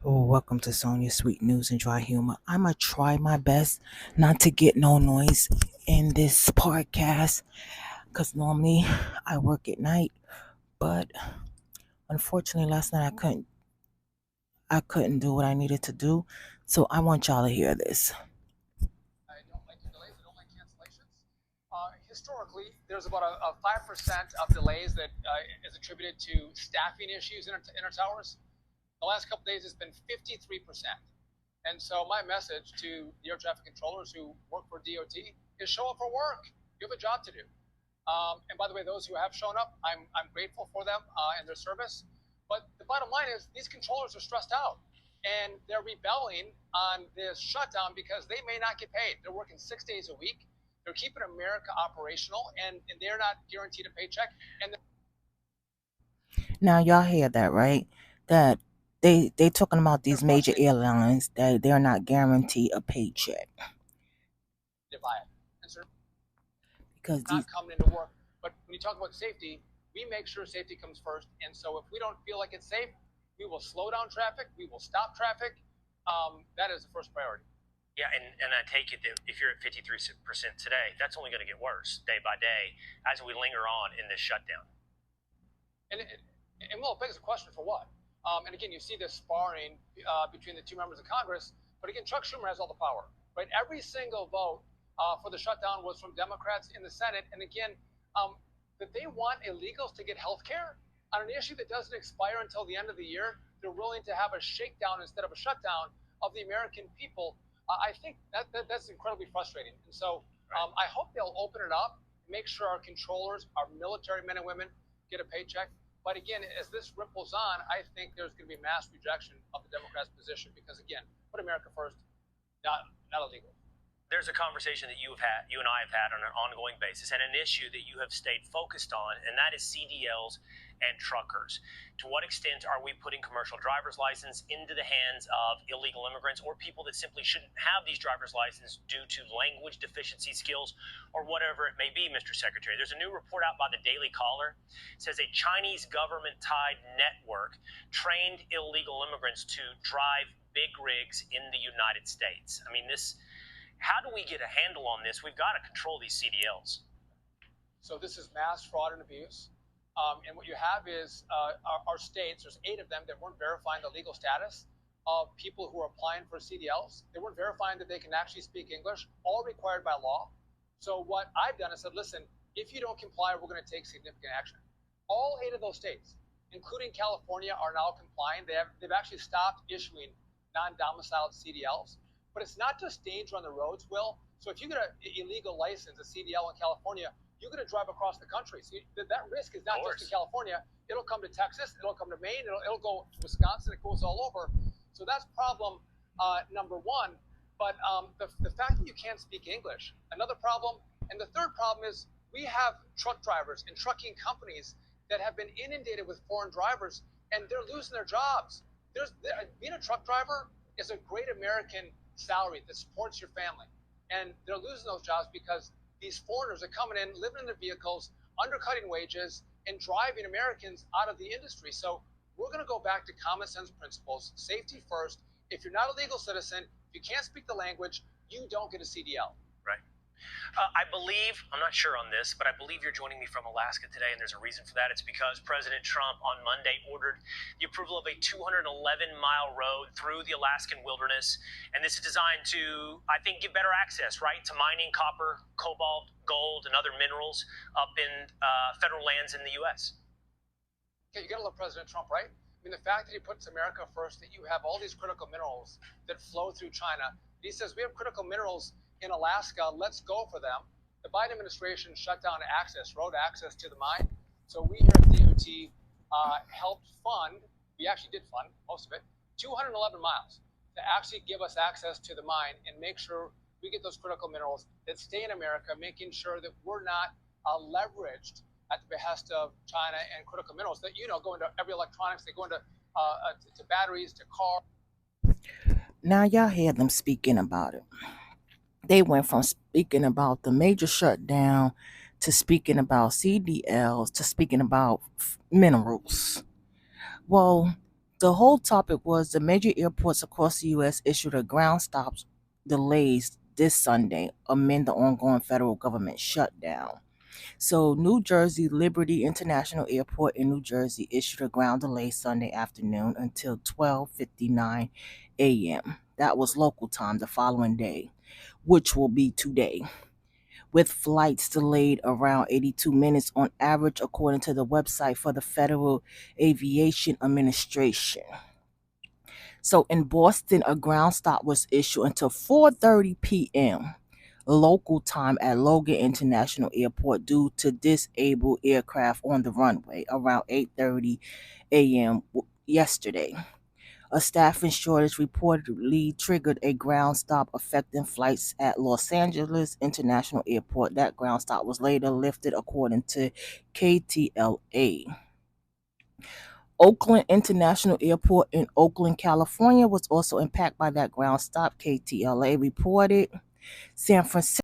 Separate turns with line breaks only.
Oh, welcome to Sonia Sweet News and Dry Humor. I'm going to try my best not to get no noise in this podcast because normally I work at night, but unfortunately last night I couldn't do what I needed to do. So I want y'all to hear this. I don't like the delays. I don't like cancellations. Historically, there's about a 5% of delays that is attributed to staffing issues in our towers. The last couple of days, it's been 53%. And so my message to the air traffic controllers who work for DOT is show up for work. You have a job to do. And by the way, those who have shown up, I'm grateful for them and their service. But the bottom line is these controllers are stressed out and they're rebelling on this shutdown because they may not get paid. They're working 6 days a week. They're keeping America operational and they're not guaranteed a paycheck. And now y'all hear that, right? That they talking about these major airlines that they're not guaranteed a paycheck. Because not coming into work. But when you talk about safety, we make sure safety comes first. And so if we don't feel like it's safe, we will slow down traffic. We will stop traffic. That is the first priority.
Yeah, and I take it that if you're at 53% today, that's only going to get worse day by day as we linger on in this shutdown.
And well, it begs the question for what? And again, you see this sparring between the two members of Congress. But again, Chuck Schumer has all the power, right? Every single vote for the shutdown was from Democrats in the Senate. And again, that they want illegals to get health care on an issue that doesn't expire until the end of the year. They're willing to have a shakedown instead of a shutdown of the American people. I think that's incredibly frustrating. And so I hope they'll open it up, make sure our controllers, our military men and women get a paycheck. But again, as this ripples on, I think there's going to be mass rejection of the Democrats' position because, again, put America first, not illegal.
There's a conversation that you and I have had on an ongoing basis, and an issue that you have stayed focused on, and that is CDLs and truckers. To what extent are we putting commercial driver's license into the hands of illegal immigrants or people that simply shouldn't have these driver's licenses due to language deficiency skills or whatever it may be, Mr. Secretary? There's a new report out by the Daily Caller. It says a Chinese government-tied network trained illegal immigrants to drive big rigs in the United States. I mean, how do we get a handle on this? We've got to control these CDLs.
So this is mass fraud and abuse. And what you have is our states, there's 8 of them that weren't verifying the legal status of people who are applying for CDLs. They weren't verifying that they can actually speak English, all required by law. So what I've done is said, listen, if you don't comply, we're going to take significant action. All 8 of those states, including California, are now complying. They've actually stopped issuing non-domiciled CDLs. But it's not just danger on the roads, Will. So if you get an illegal license, a CDL in California, you're going to drive across the country. So that risk is not just in California. It'll come to Texas. It'll come to Maine. It'll go to Wisconsin. It goes all over. So that's problem number one. But the fact that you can't speak English, another problem. And the third problem is we have truck drivers and trucking companies that have been inundated with foreign drivers, and they're losing their jobs. Being a truck driver is a great American salary that supports your family. And they're losing those jobs because these foreigners are coming in, living in their vehicles, undercutting wages, and driving Americans out of the industry. So we're going to go back to common sense principles, safety first. If you're not a legal citizen, if you can't speak the language, you don't get a CDL.
Right. I believe, I'm not sure on this, but I believe you're joining me from Alaska today, and there's a reason for that. It's because President Trump on Monday ordered the approval of a 211-mile road through the Alaskan wilderness, and this is designed to, I think, give better access, right, to mining copper, cobalt, gold, and other minerals up in federal lands in the U.S.
Okay, you got to love President Trump, right? I mean, the fact that he puts America first, that you have all these critical minerals that flow through China. He says, we have critical minerals in Alaska, let's go for them. The Biden administration shut down road access to the mine. So we here at DOT helped fund, we actually did fund most of it, 211 miles to actually give us access to the mine and make sure we get those critical minerals that stay in America, making sure that we're not leveraged at the behest of China and critical minerals that, go into every electronics, they go into to batteries, to cars. Now y'all hear them speaking about it. They went from speaking about the major shutdown to speaking about CDLs to speaking about minerals. Well,
The whole topic was the major airports across the U.S. issued a ground stop delays this Sunday amid the ongoing federal government shutdown. So, New Jersey Liberty International Airport in New Jersey issued a ground delay Sunday afternoon until 12:59 a.m. That was local time the following day, which will be today, with flights delayed around 82 minutes on average, according to the website for the Federal Aviation Administration. So in Boston, a ground stop was issued until 4:30 p.m. local time at Logan International Airport due to disabled aircraft on the runway around 8:30 a.m. yesterday. A staffing shortage reportedly triggered a ground stop affecting flights at Los Angeles International Airport. That ground stop was later lifted, according to KTLA. Oakland International Airport in Oakland, California was also impacted by that ground stop, KTLA reported. San Francisco